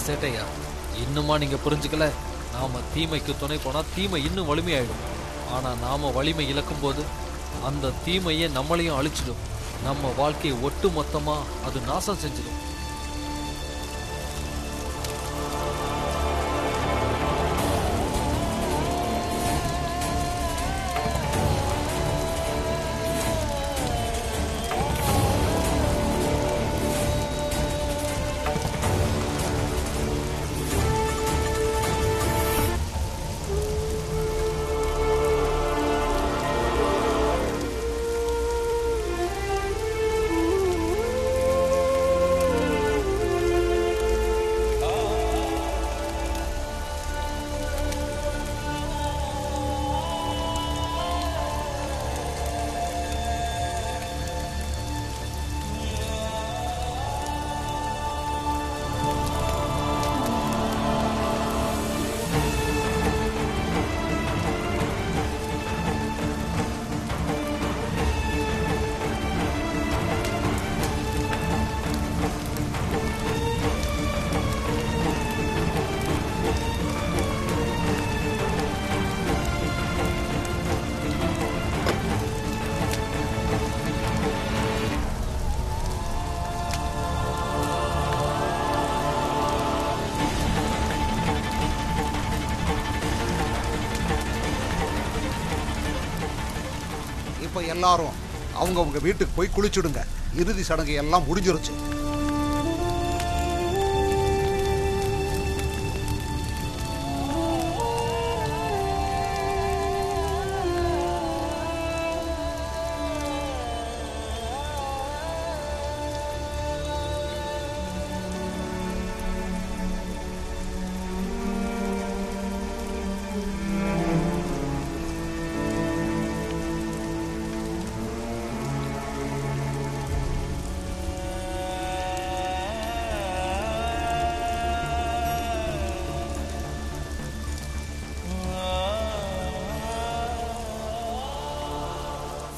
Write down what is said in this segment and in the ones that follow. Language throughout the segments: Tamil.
சேட்டையா, இன்னுமா நீங்க புரிஞ்சுக்கல? நாம தீமைக்கு துணை போனா தீமை இன்னும் வலிமையாயிடும். ஆனா நாம வலிமை இழக்கும் போது அந்த தீமையே நம்மளையும் அழிச்சிடும். நம்ம வாழ்க்கையை ஒட்டு மொத்தமா அது நாசம் செஞ்சிடும். இப்போ எல்லாரும் அவங்க வீட்டுக்கு போய் குளிச்சுடுங்க. இறுதி சடங்கு எல்லாம் முடிஞ்சிருச்சு.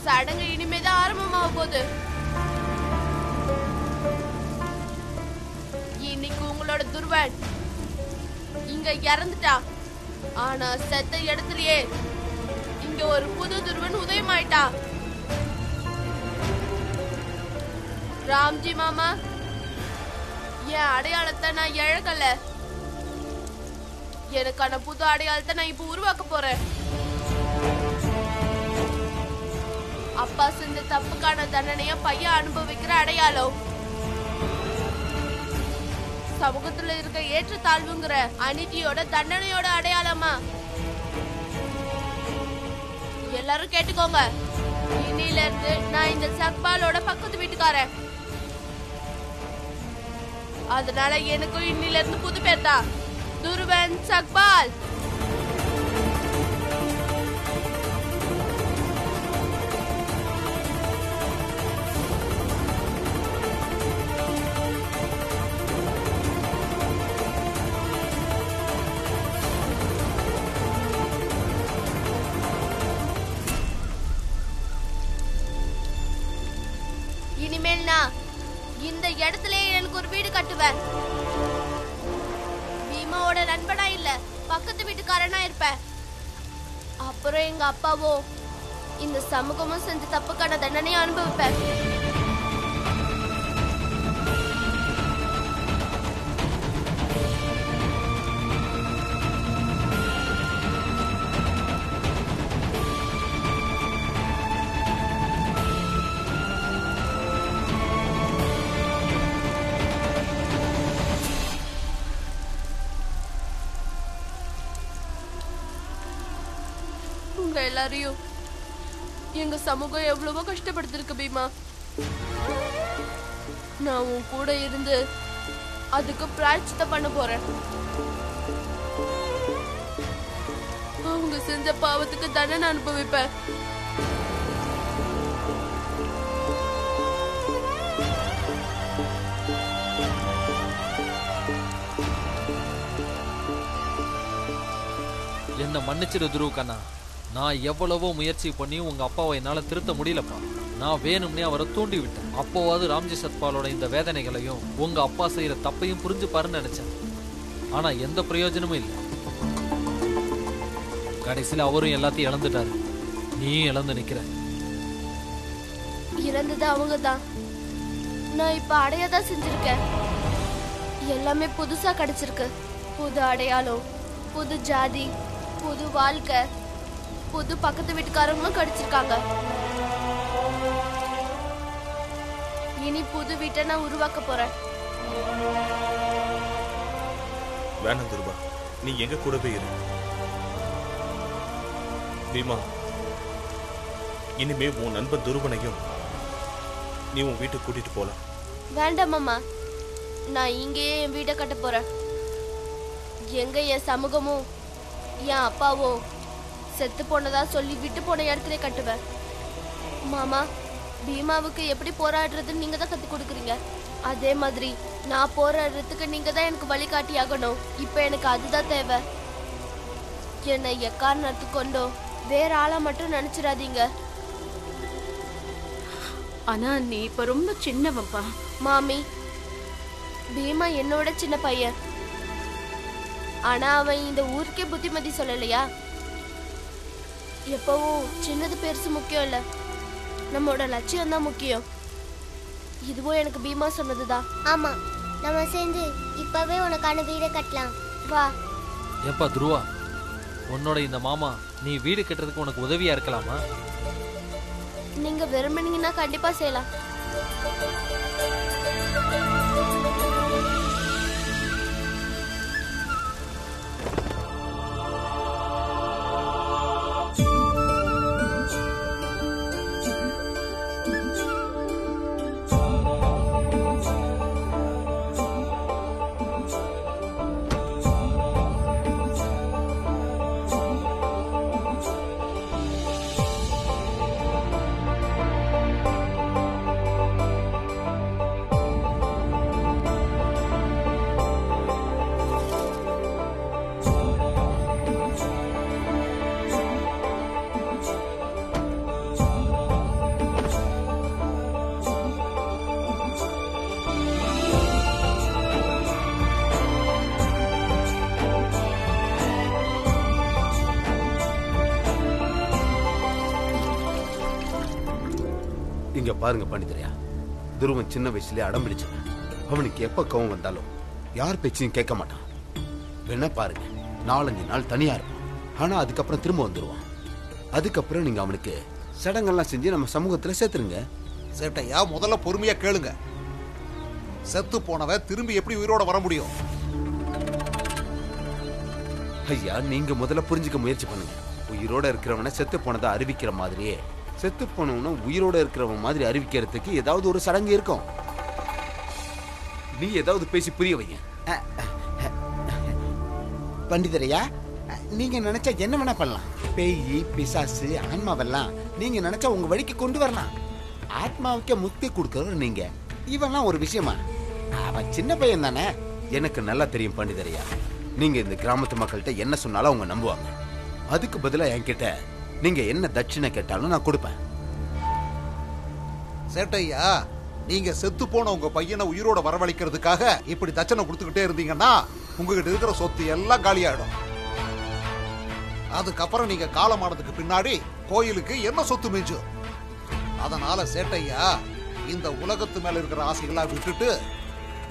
சடங்கு இனிமேதான் ஆரம்பமாக போகுது. இன்னைக்கு உங்களோட துருவன் இங்க இறந்துட்டா. ஆனா செத்த இடத்துலயே இங்க ஒரு புது துருவன் உதயமாயிட்டா. ராம்ஜி மாமா, என் அடையாளத்தை நான் இழக்கல. எனக்கான புது அடையாளத்தை நான் இப்ப உருவாக்க போறேன். அப்பா செஞ்ச தப்புக்கான தண்டனைய பையன் அனுபவிக்கிற அடையாளம். சமூகத்துல இருக்க ஏற்றத்தாழ்வுங்கிற அநீதியோட தண்டனையோட அடையாளமா. எல்லாரும் கேட்டுக்கோங்க. இன்னில இருந்து நான் இந்த சக்பாலோட பக்கத்து வீட்டுக்காரன். அதனால எனக்கும் இன்னில இருந்து புது பேர் தான், துருவன் சக்பால். இனிமேல் நான் இந்த இடத்துல எனக்கு ஒரு வீடு கட்டுவேன். பீமாவோட நண்பனா இல்ல, பக்கத்து வீட்டுக்காரனா இருப்பேன். அப்புறம் எங்க அப்பாவோ இந்த சமூகமும் செஞ்ச தப்புக்கான தண்டனையை அனுபவிப்பேன். எல்லாரையும் எங்க சமூகம் எவ்வளவோ கஷ்டப்படுத்திருக்கு பீமா. நான் உன் கூட இருந்து அதுக்கு பிராயச்சித்தம் பண்ண போறேன். அவங்க செஞ்ச பாவத்துக்கு தண்டனை அனுபவிப்பேன். என்ன மன்னிச்சிரு துருவக்கண்ணா. நான் எவ்வளவோ முயற்சி பண்ணி உங்க அப்பாவை என்னால திருத்த முடியலப்பா. நான் வேணும்னே அவரை தூண்டி விட்டேன். அப்போவாது ராம்ஜி சத்பாலோட இந்த வேதனைகளையும் உங்க அப்பா செய்யற தப்பையும் புரிஞ்சு பாருன்னு நினைச்சேன். ஆனா எந்த பிரயோஜனமும் இல்லை. கடைசியில் அவரும் எல்லாத்தையும் இழந்துட்டாரு, நீயும் இழந்து நிக்கிற. இறந்தது அவங்க தான். நான் இப்ப அடையதான் செஞ்சிருக்கேன். எல்லாமே புதுசா கிடைச்சிருக்கு. புது அடையாளம், புது ஜாதி, புது வாழ்க்கை, புது பக்கத்து வீட்டுக்காரங்களும் கிடைச்சிருக்காங்க. இனி புது வீட்டை நான் உருவாக்க போறேன். வேணாம் துருவா, நீ எங்க கூடவே இரு. பீமா, இனிமே உன் நண்பன் துருவனையும் நீ உன் வீட்டுக்கு கூட்டிட்டு போலாம். வேண்டாம் மாமா, நான் இங்கேயே என் வீட்டை கட்ட போறேன். எங்க என் சமூகமும் என் அப்பாவோ செத்து போனதா சொல்லி விட்டு போன இடத்துல கட்டுவேன். மாமா, பீமாவுக்கு எப்படி போராடுறதுன்னு நீங்க தான் கத்து கொடுக்குறீங்க. அதே மாதிரி நான் போராடுறதுக்கு நீங்க தான் எனக்கு வழிகாட்டி ஆகணும். இப்ப எனக்கு அதுதான் தேவை. என்னை எக்காரணத்து கொண்டோ வேற ஆளா மட்டும் நினைச்சிடாதீங்க. ஆனா நீ இப்ப ரொம்ப சின்னவப்பா. மாமி, பீமா என்னோட சின்ன பையன். ஆனா அவன் இந்த ஊருக்கே புத்திமதி சொல்லலையா? எப்பவும் சின்னது பெருசு முக்கியம் இல்ல, நம்மளோட லட்சியம் தான் முக்கியம். இதுவும் எனக்கு பீமா சொன்னதுதான். ஆமா, நம்ம சேர்ந்து இப்பவே உனக்கான வீடை கட்டலாம். வா. ஏப்பா துருவா, உன்னோட இந்த மாமா நீ வீடு கட்டுறதுக்கு உனக்கு உதவியா இருக்கலாமா? நீங்க விரும்பினீங்கன்னா கண்டிப்பா செய்யலாம். இங்க பாருங்க பண்டிதரையா, துருவன் சின்ன வயசுலயே அடம் பிடிச்சவன். அவனுக்கு எப்ப கோவம் வந்தாலும் யார் பேச்சையும் கேட்க மாட்டான். வேணா பாருங்க, 4-5 நாள் தனியா இருப்பான். ஆனா அதுக்கப்புறம் திரும்ப வந்துருவான். அதுக்கப்புறம் நீங்க அவனுக்கு சடங்கெல்லாம் செஞ்சு நம்ம சமூகத்துல சேர்த்துருங்க. சேட்டையா, முதல்ல பொறுமையா கேளுங்க. செத்து போனவ திரும்பி எப்படி உயிரோட வர முடியும்? ஐயா, நீங்க முதல்ல புரிஞ்சுக்க முயற்சி பண்ணுங்க. உயிரோட இருக்கிறவனை செத்து போனதை அறிவிக்கிற மாதிரியே செத்து போனவன உயிரோட இருக்கிறவன் மாதிரி அறிவிக்கிறதுக்கு ஏதாவது ஒரு சடங்கு இருக்கும். நீ ஏதாவது பேசி புரிய வைங்க. பண்டிதரையா, நீங்க நினைச்சா என்ன வேணா பண்ணலாம். பேய், பிசாசு, ஆன்மாவெல்லாம் நீங்க நினைச்சா உங்க வழிக்கு கொண்டு வரலாம். ஆத்மாவுக்கே முக்தி கொடுக்கறவர் நீங்க. இவெல்லாம் ஒரு விஷயமா? அவன் சின்ன பையன் தானே. எனக்கு நல்லா தெரியும் பண்டிதரையா, நீங்க இந்த கிராமத்து மக்கள்கிட்ட என்ன சொன்னாலும் அவங்க நம்புவாங்க. அதுக்கு பதிலா என்கிட்ட நீங்க என்ன தட்சிணை கேட்டாலும் நான் கொடுப்பேன். சேட்டையா, நீங்க செத்து போன உங்க பையனை உயிரோட வரவழைக்கிறதுக்காக இப்படி தட்சணை கொடுத்துக்கிட்டே இருந்தீங்கன்னா உங்ககிட்ட இருக்கிற சொத்து எல்லாம் காலியாயிடும். அதுக்கப்புறம் நீங்க காலமானதுக்கு பின்னாடி கோயிலுக்கு என்ன சொத்து மிஞ்சும்? அதனால சேட்டையா, இந்த உலகத்து மேல இருக்கிற ஆசைகளா விட்டுட்டு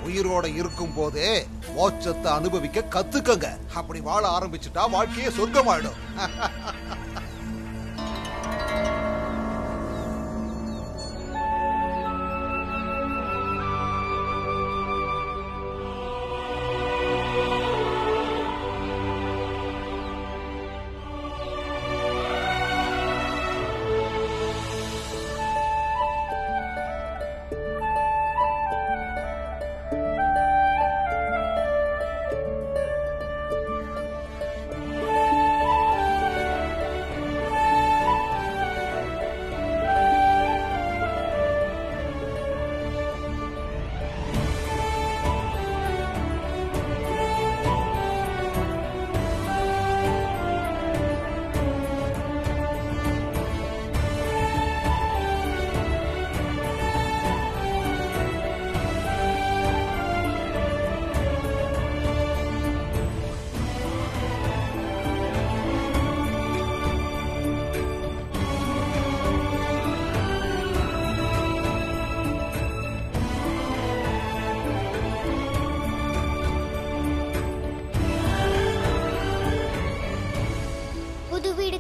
உயிரோட இருக்கும் போதே மோட்சத்தை அனுபவிக்க கத்துக்கங்க. அப்படி வாழ ஆரம்பிச்சுட்டா வாழ்க்கையே சொர்க்கமாயிடும்.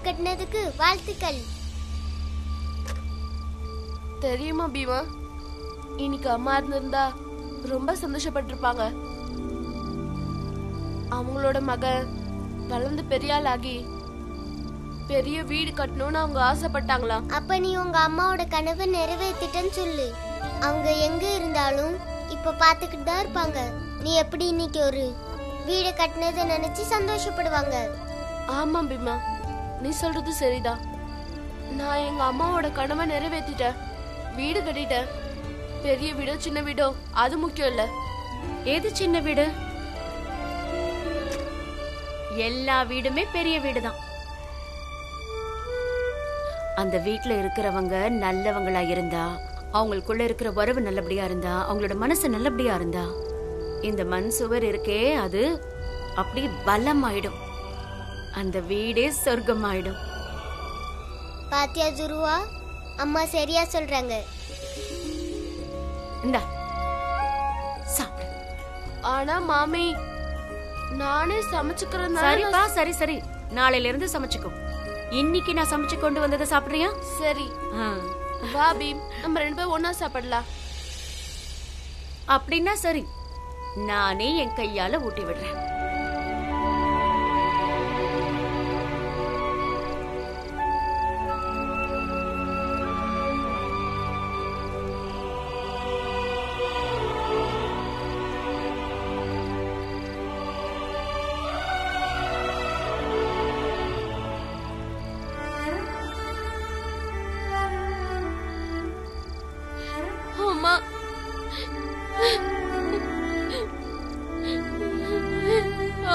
கட்டினதுக்கு வாழ்த்துக்கள். தெரியுமா பீமா, இன்னைக்கு அம்மா இருந்திருந்தா ரொம்ப சந்தோஷப்பட்டிருப்பாங்க. அவங்களோட மகன் வளர்ந்து பெரிய ஆளாகி பெரிய வீடு கட்டணும்னு அவங்க ஆசைப்பட்டாங்களாம். அப்ப நீ உங்க அம்மாவோட கனவை நிறைவேற்றிட்டேன்னு சொல்லு. அவங்க எங்க இருந்தாலும் இப்ப பாத்துக்கிட்டு தான் இருப்பாங்க. நீ எப்படி இன்னைக்கு ஒரு வீடு கட்டினதை நினைச்சு சந்தோஷப்படுவாங்க. ஆமா பீமா, நீ சொல்றது சரிதான். நான் எங்க அம்மாவோட கனவை நிறைவேற்றிட்டேன், வீடு கட்டிட்டேன். பெரிய வீடோ சின்ன வீடோ அது முக்கியம் இல்ல. எது சின்ன வீடு? எல்லா வீடுமே பெரிய வீடுதான். அந்த வீட்டுல இருக்கிறவங்க நல்லவங்களா இருந்தா, அவங்களுக்குள்ள இருக்கிற உறவு நல்லபடியா இருந்தா, அவங்களோட மனசு நல்லபடியா இருந்தா, இந்த மண் சுவர் இருக்கே அது அப்படி பலமாயிடும். அந்த வீடே சொர்க்கமாயிடும். பாத்தியா துருவா, அம்மா சரியா சொல்றாங்க. இந்தா சாப்பிடு. ஆனா மாமி, நானே சமைச்சுக்கிறேன். சரிப்பா, சரி சரி, நாளையில இருந்து சமைச்சுக்கோ. இன்னைக்கு நான் சமைச்சு கொண்டு வந்ததை சாப்பிடுறியா? சரி வா பீம், நம்ம 2 பேரும் ஒண்ணா சாப்பிடலாம். அப்படின்னா சரி, நானே என் கையால ஊட்டி விடுறேன். அம்மா,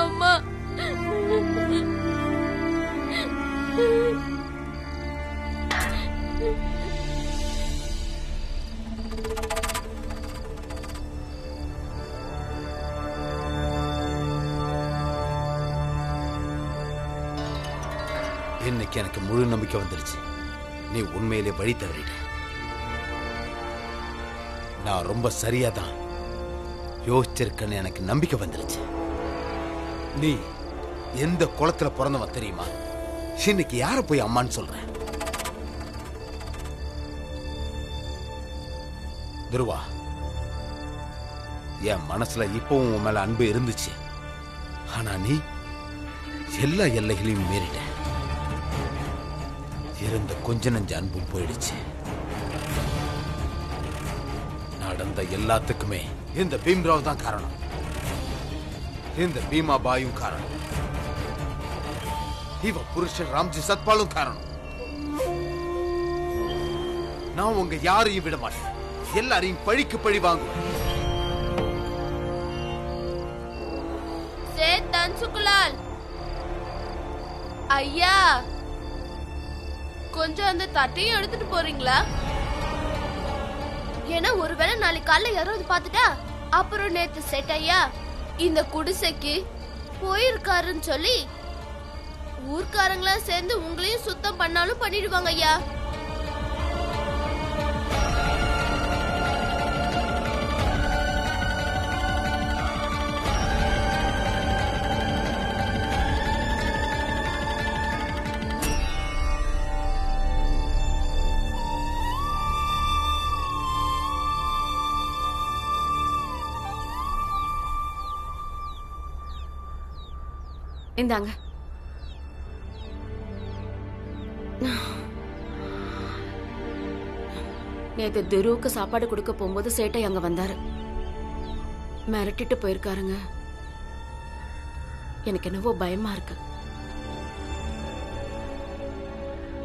அம்மா, இன்னைக்கு எனக்கு முழு நம்பிக்கை வந்துருச்சு. நீ உண்மையிலே வழி தவறிட்ட. நான் ரொம்ப சரியா தான் யோசிச்சிருக்கேன்னு எனக்கு நம்பிக்கை வந்துருச்சு. நீ எந்த குளத்துல பிறந்தவன் தெரியுமா? இன்னைக்கு யார போய் அம்மான்னு சொல்ற? துருவா, என் மனசுல இப்பவும் உன் மேல அன்பு இருந்துச்சு. ஆனா நீ எல்லா எல்லைகளையும் மீறிட்ட. இருந்த கொஞ்ச நஞ்ச அன்பும் போயிடுச்சு. நடந்த எல்லாத்துக்குமே இந்த பீம்ராவ் தான் காரணம். இந்த பீமா பாயும் காரணம். இவ புருஷன் ராம்ஜி சத்பாலும் காரணம். நான் உங்க யாரையும் விட மாட்டேன். எல்லாரையும் பழிக்கு பழி வாங்குவேன். சேத் தன்சுகுலால் ஐயா, கொஞ்சம் அந்த தட்டையும் எடுத்துட்டு போறீங்களா? ஏன்னா ஒருவேளை நாளைக்கு காலைல யாராவது பாத்துட்டா அப்புறம் நேத்து செட் ஐயா இந்த குடிசைக்கு போயிருக்காருன்னு சொல்லி ஊர்க்காரங்களா சேர்ந்து உங்களையும் சுத்தம் பண்ணாலும் பண்ணிடுவாங்க ஐயா. இந்தாங்க. நேத்து துருவுக்கு சாப்பாடு கொடுக்க போகும்போது சேட்டை அங்க வந்தாரு. மிரட்டிட்டு போயிருக்காருங்க. எனக்கு என்னவோ பயமா இருக்கு.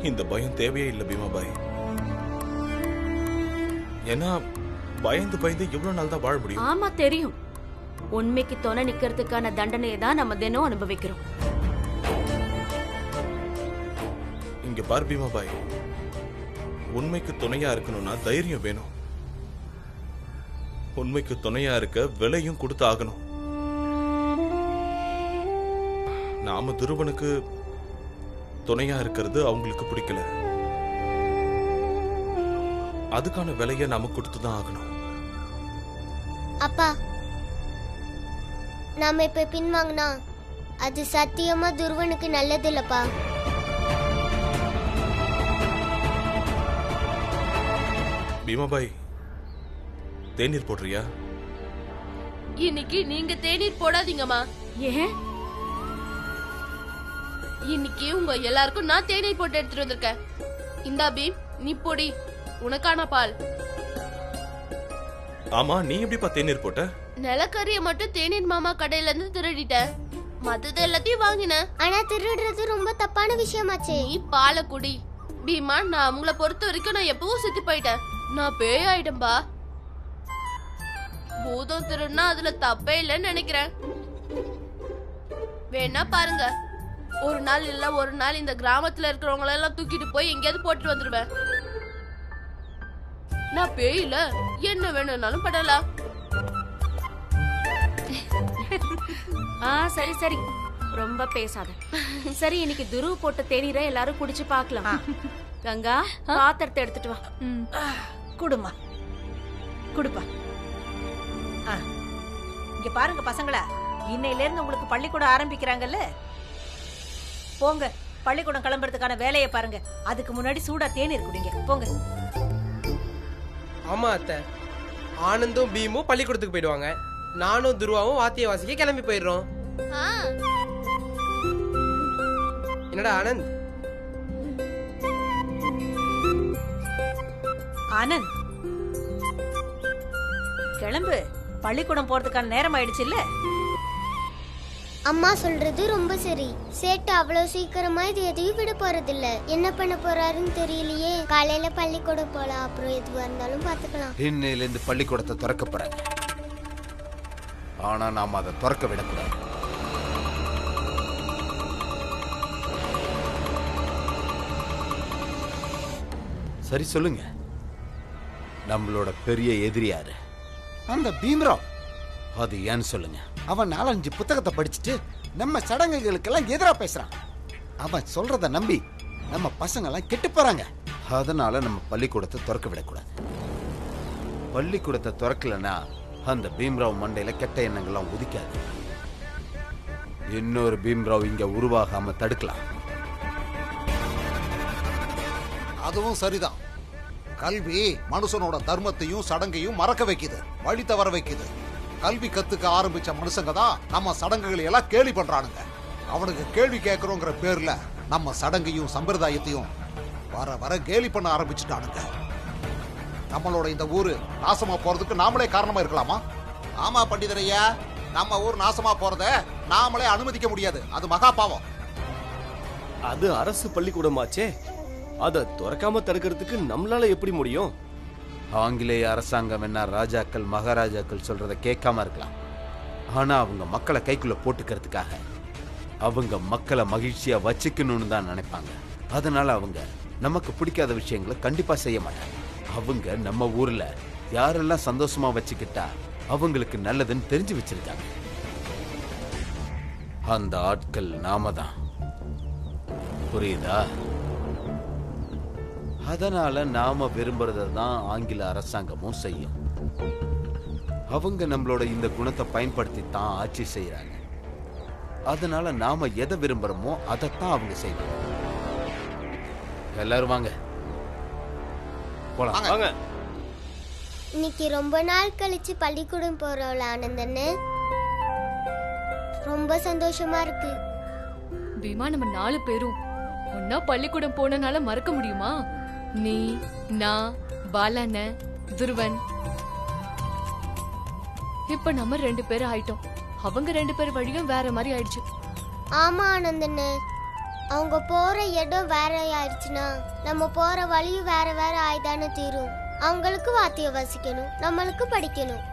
இந்த பயம் தேவையே இல்லை பீமாபாய். ஏன்னா பயந்து பயந்து இவ்வளவு நாள் தான் வாழ முடியும். ஆமா தெரியும். உண்மைக்கு துணை நிக்கிறதுக்கான தண்டனையை தான் நம்ம தினம் அனுபவிக்கிறோம். இங்க பார் பீமாபாய், உண்மைக்கு துணையா இருக்கணும்னா தைரியம் வேணும். உண்மைக்கு துணையா இருக்க விலையும் கொடுத்து ஆகணும். நாம துருவனுக்கு துணையா இருக்கிறது அவங்களுக்கு பிடிக்கல. அதுக்கான விலையை நாம கொடுத்துதான் ஆகணும். அப்பா, நாம இப்ப பின்வாங்கினா அது சத்தியமா துருவனுக்கு நல்லது இல்லப்பா. பீமாபாய் தேநீர் போடுறியா? இன்னைக்கு நீங்க தேநீர் போடாதீங்கம்மா. ஏன்? இன்னைக்கு உங்க எல்லாருக்கும் நான் தேநீர் போட்டு எடுத்துட்டு வந்திருக்கேன். இந்தா பீம், நீ பொடி, உனக்கான பால். ஆமா, நீ எப்படிப்பா தேநீர் போட்ட? நிலக்கரிய மட்டும் தேநீர் மாமா கடையில இருந்து திருடிட்டேன். மத்தது எல்லாத்தையும் வாங்கினேன். ஆனா திருடுறது ரொம்ப தப்பான விஷயமாச்சே. நீ பாலை குடி. பீமா, நான் உங்களை பொறுத்த வரைக்கும் நான் எப்பவும் செத்து போயிட்டேன். நான் பேய் ஆயிட்டேன்பா. பூதம் திருடுனா அதுல தப்பே இல்லைன்னு நினைக்கிறேன். வேணா பாருங்க, ஒரு நாள் இல்ல ஒரு நாள் இந்த கிராமத்துல இருக்கிறவங்கள எல்லாம் தூக்கிட்டு போய் எங்கேயாவது போட்டு வந்துருவேன். நான் பேயில என்ன வேணும்னாலும் படலாம். சரி சரி, ரொம்ப பேசாத. சரி, இன்னைக்கு துருவ போட்ட தேநீரை எல்லாரும் குடிச்சு பார்க்கலாம். கங்கா, பாத்திரத்தை எடுத்துட்டு வா. குடுமா, குடுப்பா. இங்க பாருங்க பசங்களா, இன்னையில இருந்து உங்களுக்கு பள்ளிக்கூடம் ஆரம்பிக்கிறாங்கல்ல. போங்க, பள்ளிக்கூடம் கிளம்புறதுக்கான வேலையை பாருங்க. அதுக்கு முன்னாடி சூடா தேநீர் குடிங்க. போங்க. ஆமா அத்தை, ஆனந்தும் பீமும் பள்ளிக்கூடத்துக்கு போயிடுவாங்க. நானும் துருவாவும் வாத்திய வாசிக்க கிளம்பி போயிடுறோம். என்னடா ஆனந்த்? ஆனந்த், கிளம்பு, பள்ளிக்கூடம் போறதுக்கான நேரம் ஆயிடுச்சு இல்ல. அம்மா சொல்றது ரொம்ப சரி. சேட்டு அவ்வளவு சீக்கிரமா இது எதையும் விட போறதில்ல. என்ன பண்ண போறாருன்னு தெரியலையே. காலையில பள்ளிக்கூடம் போலாம், அப்புறம் எதுவா இருந்தாலும் பாத்துக்கலாம். இன்னையில இருந்து பள்ளிக்கூடத்தை திறக்க போறாங்க. ஆனா நாம அதை திறக்க விடக்கூடாது. சரி சொல்லுங்க, நம்மளோட பெரிய எதிரி யாரு? அந்த பீம்ராவ். அது ஏன்னு சொல்லுங்க. அவன் 4-5 புத்தகத்தை படிச்சுட்டு நம்ம சடங்குகளுக்கெல்லாம் எதிரா பேசுறான். அவன் சொல்றத நம்பி நம்ம பசங்க எல்லாம் கெட்டு போறாங்க. அதனால நம்ம பள்ளிக்கூடத்தை திறக்க விடக்கூடாது. பள்ளிக்கூடத்தை திறக்கலன்னா அந்த பீம்ராவ் மண்டையில கெட்ட எண்ணங்கள்லாம் உதிக்காது. இன்னொரு பீம்ராவ் இங்க உருவாகாம தடுக்கலாம். அதுவும் சரிதான். கல்வி மனுஷனோட தர்மத்தையும் சடங்கையும் மறக்க வைக்குது, வழி தவற வைக்குது. கல்வி கத்துக்க ஆரம்பிச்ச மனுஷங்க தான் நம்ம சடங்குகளை எல்லாம் கேலி பண்றானுங்க. அவனுக்கு கேள்வி கேட்கறோங்கிற பேர்ல நம்ம சடங்கையும் சம்பிரதாயத்தையும் வர வர கேலி பண்ண ஆரம்பிச்சுட்டானுங்க. நம்மளோட இந்த ஊரு நாசமா போறதுக்கு நாமளே காரணமா இருக்கலாமா? ஆமா பண்டிதரையா, நம்ம ஊர் நாசமா போறத நாமளே அனுமதிக்க முடியாது. அது மகா பாவம். அது அரசு பள்ளிக்கூடமாச்சே, அதை திறக்காம தடுக்கிறதுக்கு நம்மளால எப்படி முடியும்? ஆங்கிலேய அரசாங்கம் என்ன ராஜாக்கள் மகாராஜாக்கள் சொல்றதை கேட்காம இருக்கலாம். ஆனா அவங்க மக்களை கைக்குள்ள போட்டுக்கிறதுக்காக அவங்க மக்களை மகிழ்ச்சியா வச்சுக்கணும்னு தான் நினைப்பாங்க. அதனால அவங்க நமக்கு பிடிக்காத விஷயங்களை கண்டிப்பா செய்ய மாட்டாங்க. அவங்க நம்ம ஊர்ல யாரெல்லாம் சந்தோஷமா வச்சுக்கிட்டா அவங்களுக்கு நல்லதுன்னு தெரிஞ்சு வச்சிருக்காங்க. அந்த ஆட்கள் நாம தான். புரியுதா? அதனால நாம விரும்புறத தான் ஆங்கில அரசாங்கமும் செய்யும். அவங்க நம்மளோட இந்த குணத்தை பயன்படுத்தி தான் ஆட்சி செய்யறாங்க. அதனால நாம எதை விரும்புறோமோ அதைத்தான் அவங்க செய்வாங்க. எல்லாரும் வாங்க போலாம். வாங்க. இன்னைக்கு ரொம்ப நாள் கழிச்சு பள்ளிக்கூடம் போறோம்ல ஆனந்தன்னு, ரொம்ப சந்தோஷமா இருக்கு. பீமா, நம்ம 4 பேரும் ஒன்னா பள்ளிக்கூடம் போனனால மறக்க முடியுமா? நீ, நான், பாலான, துருவன். இப்ப நம்ம 2 பேரும் ஆயிட்டோம். அவங்க 2 பேர் வழியும் வேற மாதிரி ஆயிடுச்சு. ஆமா ஆனந்தன்னு, அவங்க போற இடம் வேற ஆயிடுச்சுன்னா நம்ம போற வழியும் வேற வேற ஆயிதானே தீரும். அவங்களுக்கு வாத்தியம் வாசிக்கணும், நம்மளுக்கு படிக்கணும்.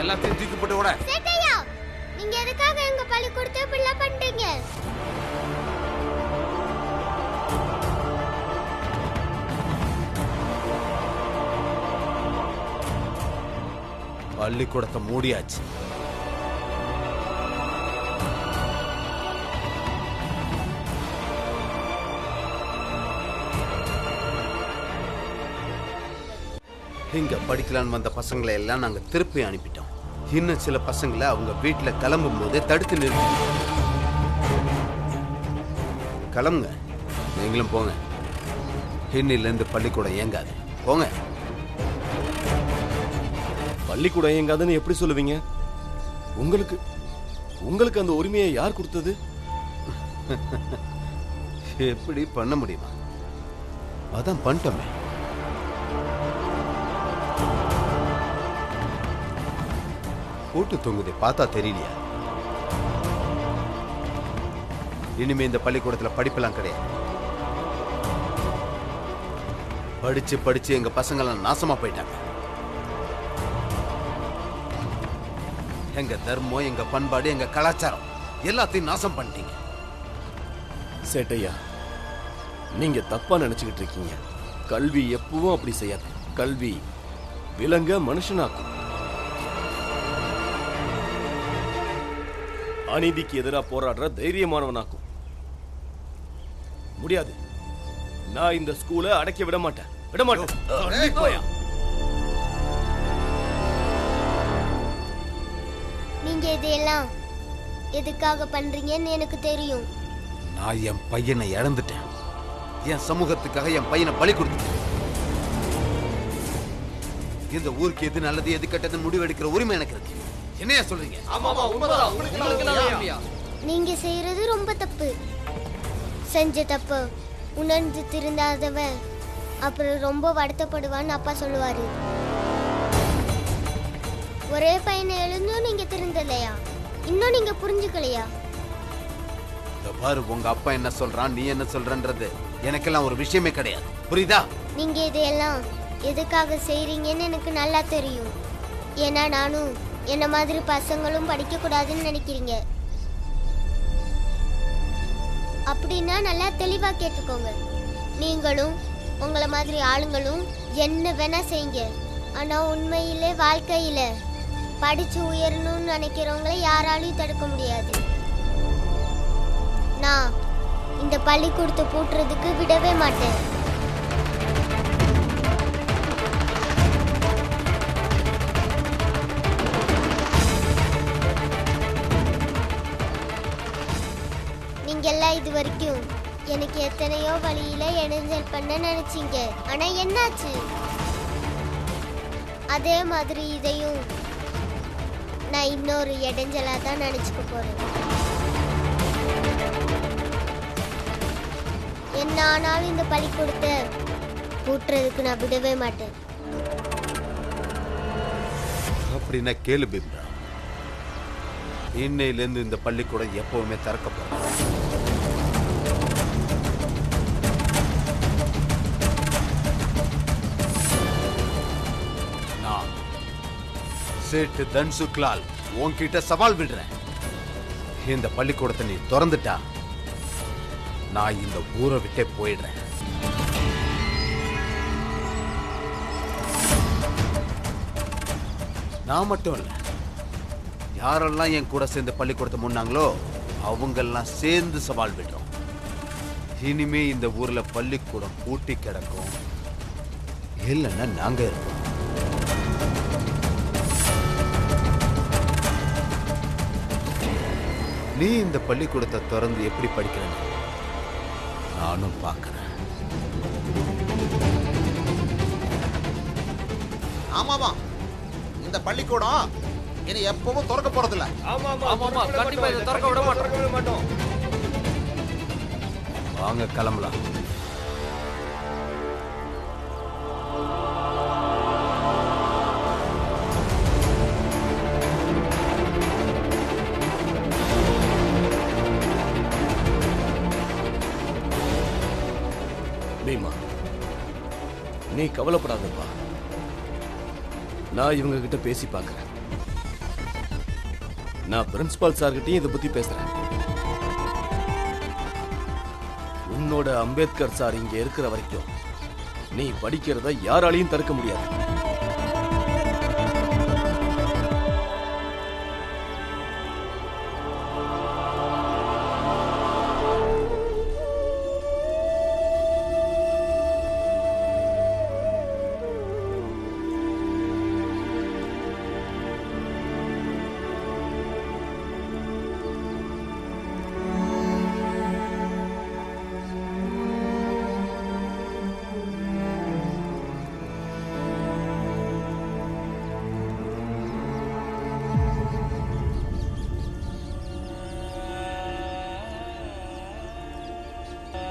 எல்லாத்தையும் தூக்கி போட்டு விட. சேட்டையா, நீங்க எதுக்காக பள்ளிக்கூடத்தை இப்படிலாம் பண்றீங்க? பள்ளிக்கூடத்தை மூடியாச்சு. இங்க படிக்கலான்னு வந்த பசங்களை எல்லாம் நாங்க திருப்பி அனுப்பிட்டோம். இன்னும் சில பசங்களை அவங்க வீட்டுல கிளம்பும் போது தடுத்து நிறுத்தி. கிளம்புங்க, நீங்களும் போங்க. இன்னில இருந்து பள்ளிக்கூடம் இயங்காது. போங்க. பள்ளிக்கூடம் இயங்காதுன்னு எப்படி சொல்லுவீங்க? உங்களுக்கு உங்களுக்கு அந்த உரிமையை யார் கொடுத்தது? எப்படி பண்ண முடியுமா? அதான் பண்ணிட்டோமே. கூட்டு தொங்குது, பார்த்தா தெரியலையா? இனிமே இந்த பள்ளிக்கூடத்துல படிப்பெல்லாம் கிடையாது. படிச்சு படிச்சு எங்க பசங்கெல்லாம் நாசமா போயிட்டாங்க. எங்க தர்மம், எங்க பண்பாடு, எங்க கலாச்சாரம் எல்லாத்தையும் நாசம் பண்ணிட்டீங்க. சேட்டையா, நீங்க தப்பா நினைச்சுக்கிட்டு இருக்கீங்க. கல்வி எப்பவும் அப்படி செய்யாது. கல்வி விலங்க மனுஷனாக்கும். அநீதிக்கு எதிராக போராடுற தைரியமானவனாக்கும். முடியாது. நான் இந்த ஸ்கூலை அடைக்க விட மாட்டேன். விட மாட்டேன். நீங்க இதையெல்லாம் எதுக்காக பண்றீங்கன்னு எனக்கு தெரியும். நான் என் பையனை இழந்துட்டேன். என் சமூகத்துக்காக என் பையனை பலி கொடுத்துட்டேன். இந்த ஊருக்கு எது நல்லது எது கெட்டதுன்னு முடிவெடுக்கிற உரிமை எனக்கு இருக்கு. என்னையா சொல்றீங்க? நீங்க செய்யறது ரொம்ப தப்பு. செஞ்ச தப்பு உணர்ந்து திருந்தாதவன் அப்புறம் ரொம்ப வருத்தப்படுவான்னு அப்பா சொல்லுவாரு. ஒரே பையனை எழுந்தும் நீங்க திருந்தலையா? இன்னும் நீங்க புரிஞ்சுக்கலையா? பாரு, உங்க அப்பா என்ன சொல்றான், நீ என்ன சொல்றன்றது எனக்கெல்லாம் ஒரு விஷயமே கிடையாது. புரியுதா? நீங்க இதையெல்லாம் எதுக்காக செய்றீங்கன்னு எனக்கு நல்லா தெரியும். ஏன்னா நானும் என்ன மாதிரி பசங்களும் படிக்க கூடாதுன்னு நினைக்கிறீங்க. அப்படின்னா நல்லா தெளிவா கேட்டுக்கோங்க. நீங்களும் உங்களை மாதிரி ஆளுங்களும் என்ன வேணா செய்யுங்க. ஆனா உண்மையிலே வாழ்க்கையில படிச்சு உயரணும்னு நினைக்கிறவங்களை யாராலையும் தடுக்க முடியாது. நான் இந்த பள்ளிக்கூடத்தை பூட்டுறதுக்கு விடவே மாட்டேன். நீங்க எல்லாம் இது வரைக்கும் எனக்கு எத்தனையோ வழியில இடைஞ்சல் பண்ண நினைச்சீங்க. ஆனா என்னாச்சு? அதே மாதிரி இதையும் நான் இன்னொரு இடைஞ்சலா தான் நினைச்சுக்க போறேன். என்ன ஆனாலும் இந்த பள்ளிக்கூடத்தை பூட்டுறதுக்கு நான் விடவே மாட்டேன். அப்படின்னா கேளு பிம்ரா, இன்னையிலிருந்து இந்த பள்ளிக்கூடம் எப்பவுமே திறக்கப்படும். நான் சேட்டு தன்சுக்லால் உன்கிட்ட சவால் விடுறேன். இந்த பள்ளிக்கூடத்தை நீ திறந்துட்டா நான் இந்த ஊரை விட்டே போயிடுறேன். நான் மட்டும் இல்ல, யாரெல்லாம் என் கூட சேர்ந்து பள்ளிக்கூடத்தை முன்னாங்களோ அவங்கெல்லாம் சேர்ந்து சவால் விடுறோம். இனிமே இந்த ஊர்ல பள்ளிக்கூடம் பூட்டி கிடக்கும், இல்லைன்னா நாங்க இருக்கோம். நீ இந்த பள்ளிக்கூடத்தை திறந்து எப்படி படிக்கிறேன்னு நானும் பார்க்கிறேன். ஆமாமா, இந்த பள்ளிக்கூடம் இனி எப்பவும் திறக்க போறதில்ல. கண்டிப்பா இதை திறக்க விட மாட்டோம். வாங்க கிளம்பலாம். பீமா, நீ கவலைப்படாதப்பா. நான் இவங்க கிட்ட பேசி பார்க்கிறேன். நான் பிரின்சிபால் சார்கிட்டயும் இதை பத்தி பேசுறேன். உன்னோட அம்பேத்கர் சார் இங்க இருக்கிற வரைக்கும் நீ படிக்கிறத யாராலையும் தடுக்க முடியாது.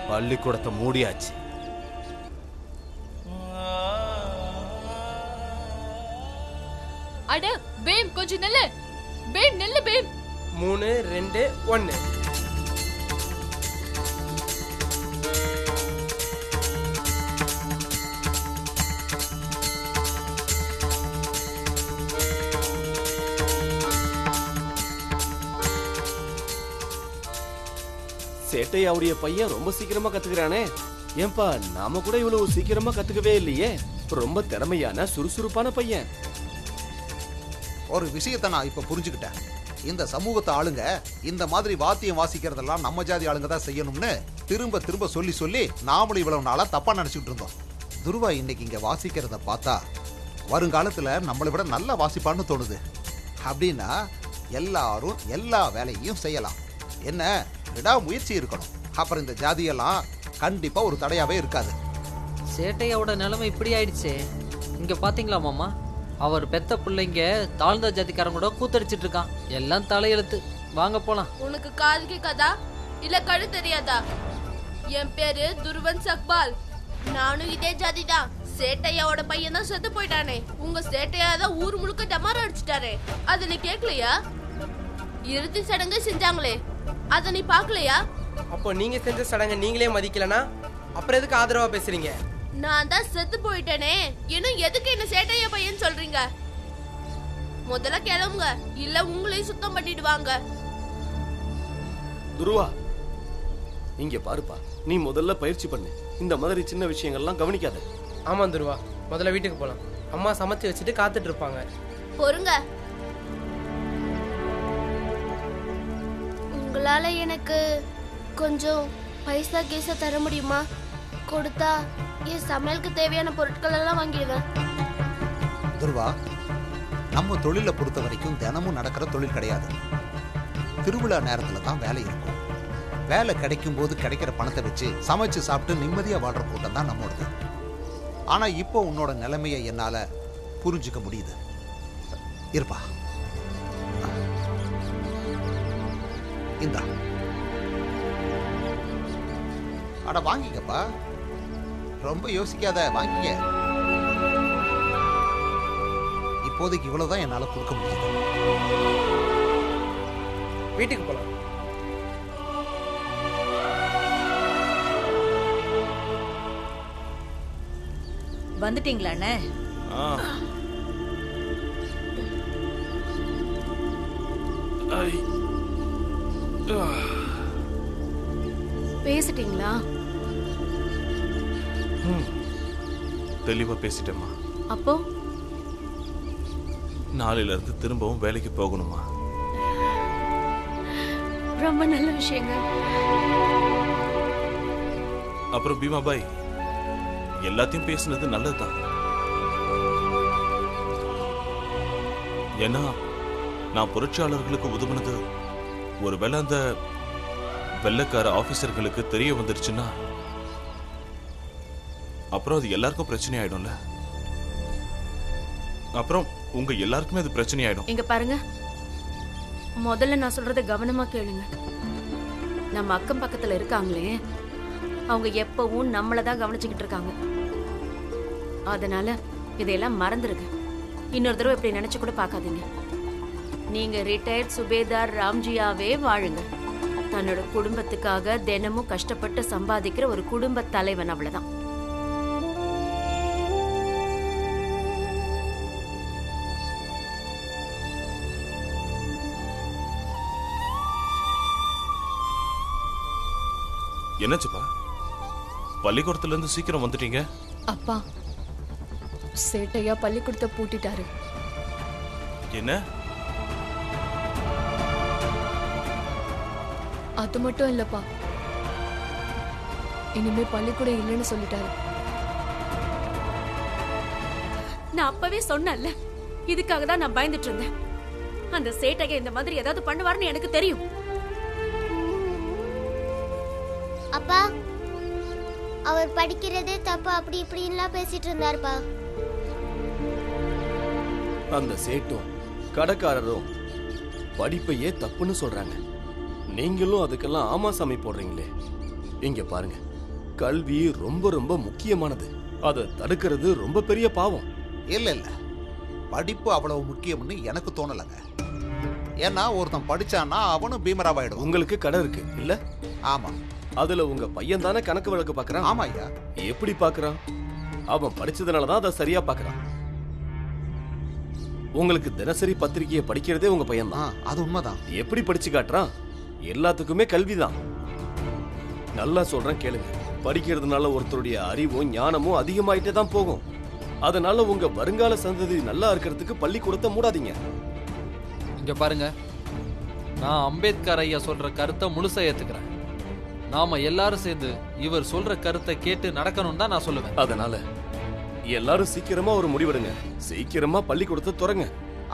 பள்ளிக்கூடத்தை மூடியாச்சு. அட பேம் கொஞ்சம் நல்ல பேம் நல்ல பேம் 3 2 1 சேட்டையாவுடைய பையன் ரொம்ப சீக்கிரமா கத்துக்கிறானே. ஏன்பா நாம கூட இவ்வளவு சீக்கிரமா கத்துக்கவே இல்லையே. ரொம்ப திறமையான சுறுசுறுப்பான பையன். ஒரு விஷயத்தை நான் இப்ப புரிஞ்சுக்கிட்டேன். இந்த சமூகத்தை ஆளுங்க இந்த மாதிரி வாத்தியம் வாசிக்கிறதெல்லாம் நம்ம ஜாதி ஆளுங்க தான் செய்யணும்னு திரும்ப திரும்ப சொல்லி சொல்லி நாமளும் இவ்வளவு நாளா தப்பா நினைச்சுட்டு இருந்தோம். துருவா இன்னைக்கு இங்க வாசிக்கிறத பார்த்தா வருங்காலத்துல நம்மளை விட நல்லா வாசிப்பான்னு தோணுது. அப்படின்னா எல்லாரும் எல்லா வேலையும் செய்யலாம். என்ன விடா முயற்சி இருக்கணும். அப்புறம் இந்த ஜாதியெல்லாம் கண்டிப்பா ஒரு தடையாவே இருக்காது. சேட்டையோட நிலைமை இப்படி ஆயிடுச்சு. இங்க பாத்தீங்களா மாமா, அவர் பெத்த பிள்ளைங்க தாழ்ந்த ஜாதிக்காரங்க கூட கூத்தடிச்சிட்டு இருக்கான். எல்லாம் தலையெழுத்து. வாங்க போலாம். உனக்கு காது கேட்காதா இல்ல கழு தெரியாதா? என் பேரு துருவன் சக்பால். நானும் இதே ஜாதி தான். சேட்டையாவோட பையன் தான் செத்து போயிட்டானே. உங்க சேட்டையா தான் ஊர் முழுக்க டமாரம் அடிச்சுட்டாரே. அது நீ கேட்கலையா? இறுதி சடங்கு செஞ்சாங்களே, அத நீ பாக்கலையா? அப்போ நீங்க செஞ்ச சடங்கை நீங்களே மதிக்கலனா அப்புறம் எதுக்கு ஆதரவா பேசுறீங்க? நான் தான் செத்து போயிட்டேனே, இன்னும் எதுக்கு என்ன சேட்டையா பையன் சொல்றீங்க? முதல்ல கிளம்புங்க, இல்ல உங்களையும் சுத்தம் பண்ணிடுவாங்க. துருவா இங்க பாருப்பா, நீ முதல்ல பயிற்சி பண்ணு. இந்த மாதிரி சின்ன விஷயங்கள்லாம் கவனிக்காத. ஆமா துருவா, முதல்ல வீட்டுக்கு போலாம். அம்மா சமைச்சு வச்சுட்டு காத்துட்டு இருப்பாங்க. பொறுங்க. உங்களால எனக்கு கொஞ்சம் பைசா கேசா தர முடியுமா? கொடுத்தா என் சமையலுக்கு தேவையான பொருட்கள் எல்லாம் வாங்கிடுவேன். துருவா, நம்ம தொழிலை பொறுத்த வரைக்கும் தினமும் நடக்கிற தொழில் கிடையாது. திருவிழா நேரத்துல தான் வேலை இருக்கும். வேலை கிடைக்கும் போது கிடைக்கிற பணத்தை வச்சு சமைச்சு சாப்பிட்டு நிம்மதியா வாழ்ற கூட்டம் தான் நம்மளோடது. ஆனா இப்போ உன்னோட நிலைமையை என்னால புரிஞ்சுக்க முடியுது. இருப்பா, இந்தா. அட வாங்கிக்கப்பா, ரொம்ப யோசிக்காத, வாங்கிக்க. இப்போதைக்கு இவ்வளவுதான் என்னால கொடுக்க முடியுது. வீட்டுக்கு போலாம். வந்துட்டீங்களா அண்ணே? பேசிட்டீங்களா? தெளிவா பேசிட்டேம்மா. அப்போ நாளையில இருந்து திரும்பவும் வேலைக்கு போகணுமா? ரொம்ப நல்ல விஷயங்க. அப்புறம் பீமா பாய், எல்லாத்தையும் பேசுனது நல்லதுதான். ஏன்னா நான் புரட்சியாளர்களுக்கு உதவுனது ஒருவேளை அந்த வெள்ளக்கார ஆபீசர்களுக்கு தெரிய வந்துருச்சுன்னா அப்புறம் அது எல்லாருக்கும் பிரச்சனை ஆயிடும்ல. அப்புறம் உங்க எல்லாருக்குமே அது பிரச்சனை ஆயிடும். இங்க பாருங்க, முதல்ல நான் சொல்றத கவனமா கேளுங்க. நம்ம அக்கம் பக்கத்துல இருக்காங்களே, அவங்க எப்பவும் நம்மளதான் கவனிச்சுக்கிட்டு இருக்காங்க. அதனால இதையெல்லாம் மறந்துருங்க. இன்னொரு தடவை இப்படி நினைச்சு கூட பார்க்காதீங்க. நீங்க ரிட்டையர்ட் சுபேதார் ராம்ஜியாவே வாழுங்க. தன்னோட குடும்பத்துக்காக தினமும் கஷ்டப்பட்டு சம்பாதிக்கிற ஒரு குடும்ப தலைவன், அவ்வளவுதான். என்னாச்சுப்பா? பள்ளிக்கூடத்துல இருந்து சீக்கிரம் வந்துட்டீங்க. அப்பா, சேட்டையா பள்ளிக்கூடத்தை பூட்டிட்டாரு. என்ன? அது மட்டும் இல்லப்பா, இனிமே பள்ளிக்கூடம் இல்லைன்னு சொல்லிட்டாரு. நான் அப்பவே சொன்னேன்ல, இதுக்காக தான் நான் பயந்துட்டு இருந்தேன். அந்த சேட்டையை இந்த மாதிரி ஏதாவது பண்ணுவாருன்னு எனக்கு தெரியும். அப்பா, அவர் படிக்கிறதே தப்பு அப்படி இப்படின்லாம் பேசிட்டு இருந்தாருப்பா. அந்த சேட்டும் கடைக்காரரும் படிப்பையே தப்புன்னு சொல்றாங்க. நீங்களும் அதுக்கெல்லாம் ஆமா சாமி போடுறீங்களே. இங்க பாருங்க, கல்வி ரொம்ப ரொம்ப முக்கியமானது. அதை தடுக்கிறது ரொம்ப பெரிய பாவம். இல்ல இல்ல, படிப்பு அவ்வளவு முக்கியம்னு எனக்கு தோணலங்க. ஏன்னா ஒருத்தன் படிச்சான்னா அவனும் பீமராவாயிடும். உங்களுக்கு கடை இருக்கு இல்ல? ஆமா. அதுல உங்க பையன் தானே கணக்கு வழக்கு பாக்குறான். ஆமா ஐயா. எப்படி பாக்குறான்? அவன் படிச்சதுனாலதான் அதை சரியா பாக்குறான். உங்களுக்கு தினசரி பத்திரிகையை படிக்கிறதே உங்க பையன் தான். அது உண்மைதான். எப்படி படிச்சு காட்டுறான்? எல்லாத்துக்குமே கல்விதான். நல்லா சொல்றேன் கேளுங்க. படிக்கிறதுனால ஒருத்தருடைய அறிவும் ஞானமும் அதிகமாயிட்டே தான் போகும். அதனால உங்க வருங்கால சந்ததி நல்லா இருக்கிறதுக்கு பள்ளிக்கூடத்தை மூடாதீங்க. இங்க பாருங்க, நான் அம்பேத்கர் ஐயா சொல்ற கருத்தை முழுசா ஏத்துக்கிறேன். நாம எல்லாரும் சேர்ந்து இவர் சொல்ற கருத்தை கேட்டு நடக்கணும் தான் நான் சொல்லுவேன். அதனால எல்லாரும் சீக்கிரமா ஒரு முடிவெடுங்க. சீக்கிரமா பள்ளிக்கூடத்தை தொடங்க.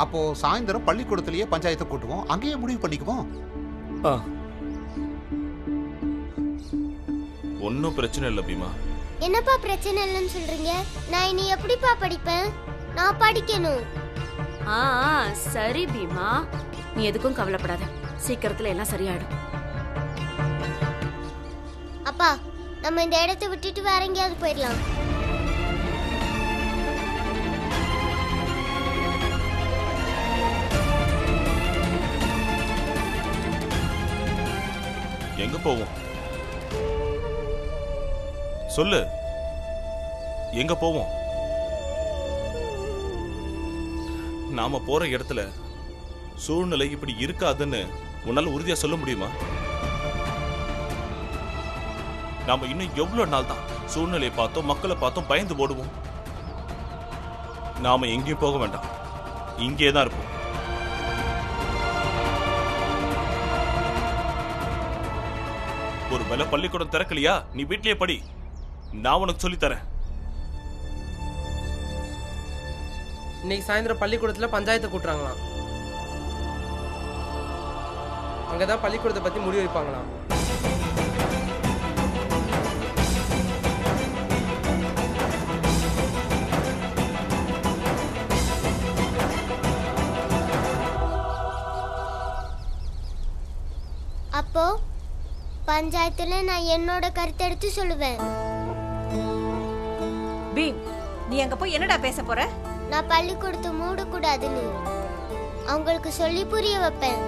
அப்போ சாயந்தரம் பள்ளிக்கூடத்திலேயே பஞ்சாயத்தை கூட்டுவோம், அங்கேயே முடிவு பண்ணிக்குவோம். ஒன்னும் பிரச்சனை இல்ல பீமா. என்னப்பா பிரச்சனை இல்லைன்னு சொல்றீங்க? நான் இனி எப்படிப்பா படிப்பேன்? நான் படிக்கணும். சரி பீமா, நீ எதுக்கும் கவலைப்படாத. சீக்கிரத்துல எல்லாம் சரியாயிடும். அப்பா, நம்ம இந்த இடத்தை விட்டுட்டு வேற எங்கேயாவது போயிடலாம். எங்க போவோம்? சொல்லு, எங்க போவோம்? நாம போற இடத்துல சூழ்நிலை இப்படி இருக்காதுன்னு உன்னால உறுதியா சொல்ல முடியுமா? நாம இன்னும் எவ்வளவு நாள் தான் சூழ்நிலையை பார்த்தோம், மக்களை பார்த்தோம் பயந்து ஓடுவோம்? நாம எங்கேயும் போக வேண்டாம், இங்கே தான் இருப்போம். ஒரு வேளை பள்ளிக்கூடம் திறக்கலையா, நீ வீட்லயே படி, நான் உனக்கு சொல்லி தரேன். இன்னைக்கு சாயந்தரம் பள்ளிக்கூடத்துல பஞ்சாயத்தை கூட்டுறாங்களாம். அங்கதான் பள்ளிக்கூடத்தை பத்தி முடிவு வைப்பாங்களாம். அப்போ பஞ்சாயத்துல நான் என்னோட கருத்தை எடுத்து சொல்லுவேன். பீம், நீ அங்க போய் என்னடா பேச போற? நான் பள்ளிக்கூடத்தை மூடக்கூடாதுன்னு அவங்களுக்கு சொல்லி புரிய வைப்பேன்.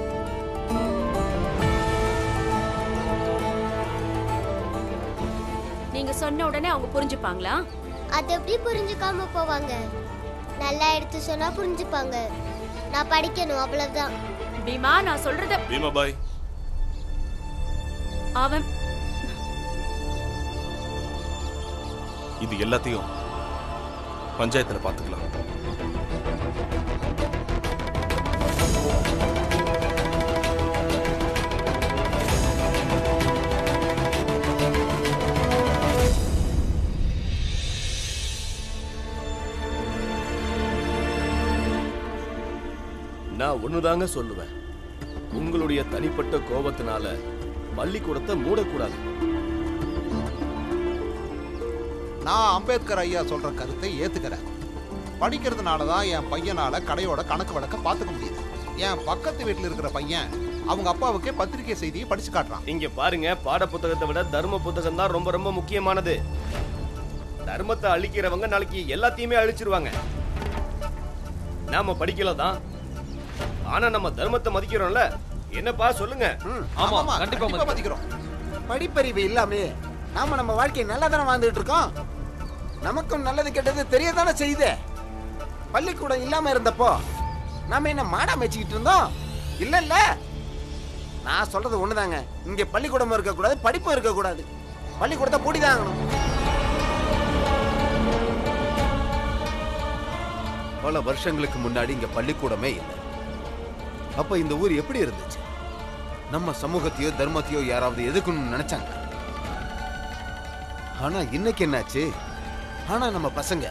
நீங்க சொன்ன உடனே அவங்க புரிஞ்சுப்பாங்களா? அது எப்படி புரிஞ்சுக்காம போவாங்க? நல்லா எடுத்து சொன்னா புரிஞ்சுப்பாங்க. நான் படிக்கணும், அவ்வளவுதான். பீமா, நான் சொல்றத பீமா பாய். அவன் இது எல்லாத்தையும் பஞ்சாயத்துல பாத்துக்கலாம். நான் ஒண்ணுதாங்க சொல்லுவேன். உங்களுடைய தனிப்பட்ட கோபத்தினால பள்ளிக்கூடத்தை மூடக்கூடாது. நான் அம்பேத்கர் ஐயா சொல்ற கருத்தை ஏத்துக்கிறேன். படிக்கிறதுனாலதான் என் பையனால கடையோட கணக்கு வழக்க பாத்துக்க முடியுது. என் பக்கத்து வீட்டுல இருக்கிற பையன் அவங்க அப்பாவுக்கே பத்திரிகை செய்தியை படிச்சு காட்டுறான். இங்க பாருங்க, பாட புத்தகத்தை விட தர்ம புத்தகம் தான் ரொம்ப ரொம்ப முக்கியமானது. தர்மத்தை அழிக்கிறவங்க நாளைக்கு எல்லாத்தையுமே அழிச்சிருவாங்க. நாம படிக்கல தான், ஆனா நம்ம தர்மத்தை மதிக்கிறோம்ல. என்னப்பா சொல்லுங்க? ஆமா, கண்டிப்பா மதிக்கிறோம். படிப்பறிவு இல்லாமே நாம நம்ம வாழ்க்கையை நல்லா தானே வாழ்ந்துட்டு இருக்கோம். நமக்கும் நல்லது கெட்டது தெரியதானே செய்யுது. பள்ளிக்கூடம் இல்லாம இருந்தப்போ நாம என்ன மாடா மேய்ச்சிக்கிட்டு இருந்தோம்? இல்ல இல்ல, நான் சொல்றது ஒண்ணுதாங்க. இங்க பள்ளிக்கூடம் இருக்கக்கூடாது, படிப்பும் இருக்கக்கூடாது. பள்ளிக்கூடத்தை பூட்டிதான் ஆகணும். பல வருஷங்களுக்கு முன்னாடி இங்க பள்ளிக்கூடமே இல்லை. அப்ப இந்த ஊர் எப்படி இருந்துச்சு? நம்ம சமூகத்தையோ தர்மத்தையோ யாராவது எதுக்கணும்னு நினைச்சாங்க. ஆனா இன்னைக்கு என்னாச்சு? ஆனா நம்ம பசங்க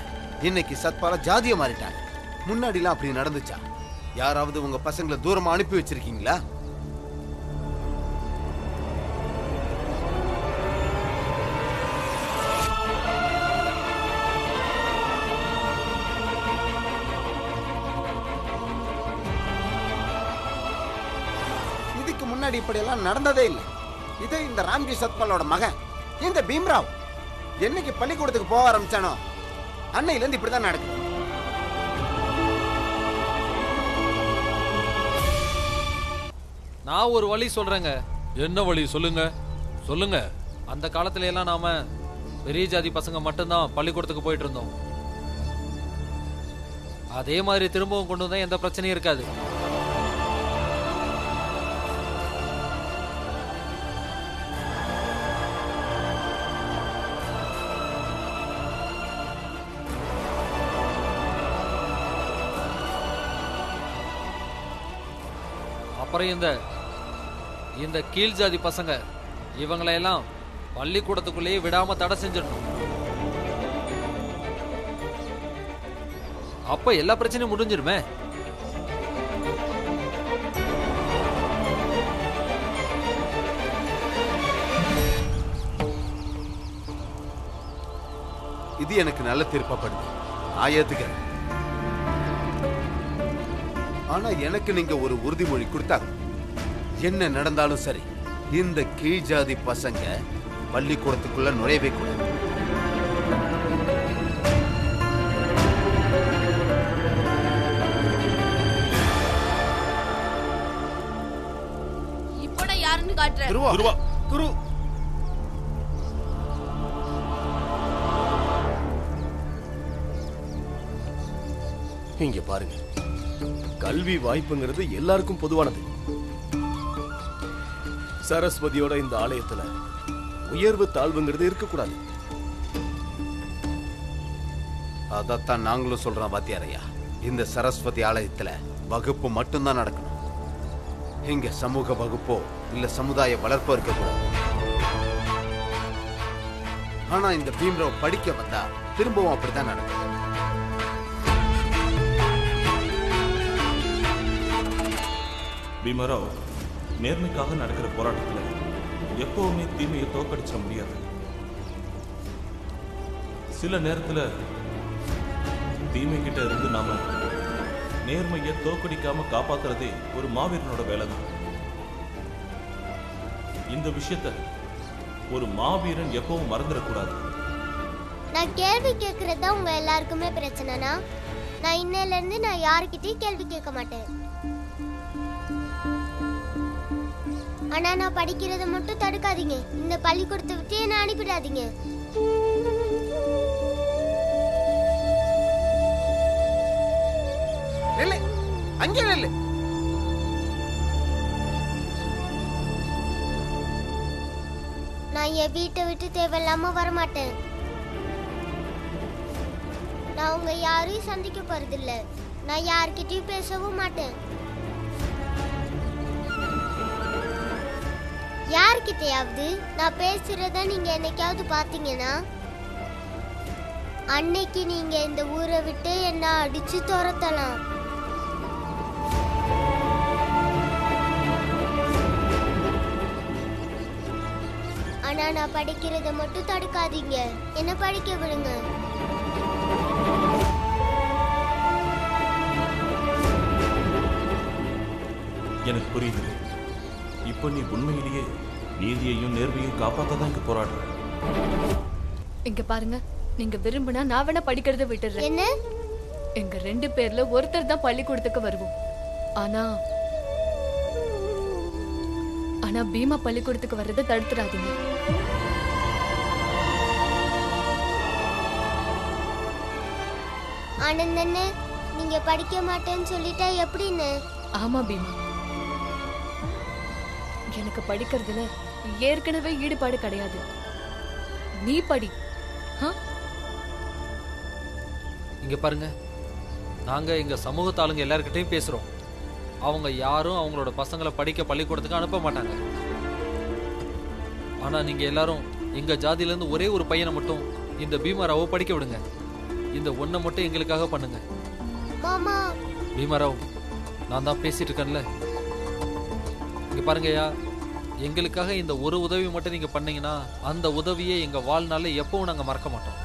இன்னைக்கு சத்பால ஜாதியா மாறிட்டாங்க. முன்னாடிலாம் அப்படி நடந்துச்சா? யாராவது உங்க பசங்களை தூரமா அனுப்பி வச்சிருக்கீங்களா? இதுக்கு முன்னாடி இப்படி எல்லாம் நடந்ததே இல்லை. இது இந்த ராம்ஜி சத்பாலோட மகன் இந்த பீம்ராவ் என்னைக்கு பள்ளிக்கூடத்துக்கு போக ஆரம்பிச்சானோ அன்னையில இருந்து இப்படிதான் நடக்குது. நான் ஒரு வழி சொல்றேங்க. என்ன வழி சொல்லுங்க? சொல்லுங்க. அந்த காலத்துல எல்லாம் நாம பெரிய ஜாதி பசங்க மட்டும்தான் பள்ளிக்கூடத்துக்கு போயிட்டு இருந்தோம். அதே மாதிரி திரும்பவும் கொண்டு வந்தா எந்த பிரச்சனையும் இருக்காது. அப்புறம் இந்த கீழ் ஜாதி பசங்க இவங்களையெல்லாம் பள்ளிக்கூடத்துக்குள்ளேயே விடாம தடை செஞ்சிடணும். அப்ப எல்லா பிரச்சனையும் முடிஞ்சிருமே. இது எனக்கு நல்ல தீர்ப்பாப்படுது. நான் ஏத்துக்கிறேன். ஆனா எனக்கு நீங்க ஒரு உறுதிமொழி கொடுத்தாங்க. என்ன நடந்தாலும் சரி, இந்த கீழ் ஜாதி பசங்க பள்ளிக்கூடத்துக்குள்ள நுழையவே கூடாது. இப்போ நான் யாருன்னு காட்டுறேன். துருவா துரு இங்க பாருங்க, கல்வி வாய்ப்புங்கிறது எல்லாருக்கும் பொதுவானது. சரஸ்வதியோட இந்த ஆலயத்துல உயர்வு தாழ்வுங்கிறது இருக்கக்கூடாது. அதத்தான் நாங்களும் சொல்றோம் வாத்தியாரையா. இந்த சரஸ்வதி ஆலயத்துல வகுப்பு மட்டும்தான் நடக்கணும். இங்க சமூக வகுப்போ இல்ல சமுதாய வளர்ப்போ இருக்கக்கூடாது. ஆனா இந்த பீம்ராவ் படிக்க வந்தா திரும்பவும் அப்படித்தான் நடக்கும். பீமராவ், நேர்மைக்காக நடக்கிற போராட்டத்தில் எப்பவுமே தீமையை தோக்கடிச்சிட முடியாது. சில நேரத்தில் தீமை கிட்ட இருந்து நாம நேர்மையை தோக்கடிக்காம காப்பாத்துறதே ஒரு மாவீரனோட வேலை தான். இந்த விஷயத்த ஒரு மாவீரன் எப்பவும் மறந்துடக்கூடாது. நான் கேள்வி கேட்கறது தான் உங்க எல்லாருக்குமே பிரச்சனைனா, நான் இன்னையில இருந்து நான் யாருக்கிட்டையும் கேள்வி கேட்க மாட்டேன். ஆனா நான் படிக்கிறத மட்டும் தடுக்காதீங்க. இந்த பள்ளிக்கூடத்தை விட்டு என்ன அனுப்பிடாதீங்க. அங்கே இல்லை. நான் என் வீட்டை விட்டு தேவையில்லாம வரமாட்டேன். நான் உங்க யாரையும் சந்திக்க போறதில்ல. நான் யார்கிட்டயும் பேசவும் மாட்டேன். யார்கிட்டயாவது நான் பேசுறத நீங்க என்னைக்காவது பாத்தீங்கன்னா, அன்னைக்கு நீங்க இந்த ஊரை விட்டு என்ன அடிச்சு துரத்தலாம். ஆனா நான் படிக்கிறத மட்டும் தடுக்காதீங்க. என்ன படிக்க விடுங்க. எனக்கு புரியுது. இப்ப நீ உண்மையிலேயே நீதியையும் நேர்மையும் காப்பாத்தான் இங்க போராடுற. இங்க பாருங்க, நீங்க விரும்பினா நான் வேணா படிக்கிறத விட்டுறேன். என்ன? எங்க 2 பேர்ல ஒருத்தர் தான் பள்ளிக்கூடத்துக்கு வருவோம். ஆனா பீமா பள்ளிக்கூடத்துக்கு வர்றதை தடுத்துறாதீங்க. ஆனந்தண்ண, நீங்க படிக்க மாட்டேன்னு சொல்லிட்டா எப்படின்னு? ஆமா பீமா, எனக்கு படிக்கிறதுல ஏற்கனவே ஈடுபாடு கிடையாது. நீ படி. இங்க பாருங்க, நாங்க எங்க சமூகத்தாளுங்க எல்லார்கிட்டையும் பேசுறோம். அவங்க யாரும் அவங்களோட பசங்களை படிக்க பள்ளிக்கூடத்துக்கு அனுப்ப மாட்டாங்க. ஆனா நீங்க எல்லாரும் எங்க ஜாதியில இருந்து ஒரே ஒரு பையனை மட்டும் இந்த பீமாராவை படிக்க விடுங்க. இந்த ஒன்றை மட்டும் எங்களுக்காக பண்ணுங்க. மாமா பீமாராவ், நான் தான் பேசிட்டு இருக்கேன்ல. இங்க பாருங்கய்யா, எங்களுக்காக இந்த ஒரு உதவி மட்டும் நீங்க பண்ணீங்கன்னா அந்த உதவியை எங்க வாழ்நாள்ல எப்பவும் நாங்க மறக்க மாட்டோம்.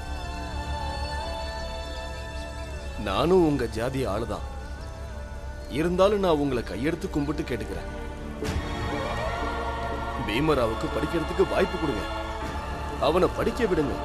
நானும் உங்க ஜாதி ஆளுதான். இருந்தாலும் நான் உங்களை கையெடுத்து கும்பிட்டு கேட்டுக்கிறேன். பீமராவுக்கு படிக்கிறதுக்கு வாய்ப்பு கொடுங்க. அவனை படிக்க விடுங்க.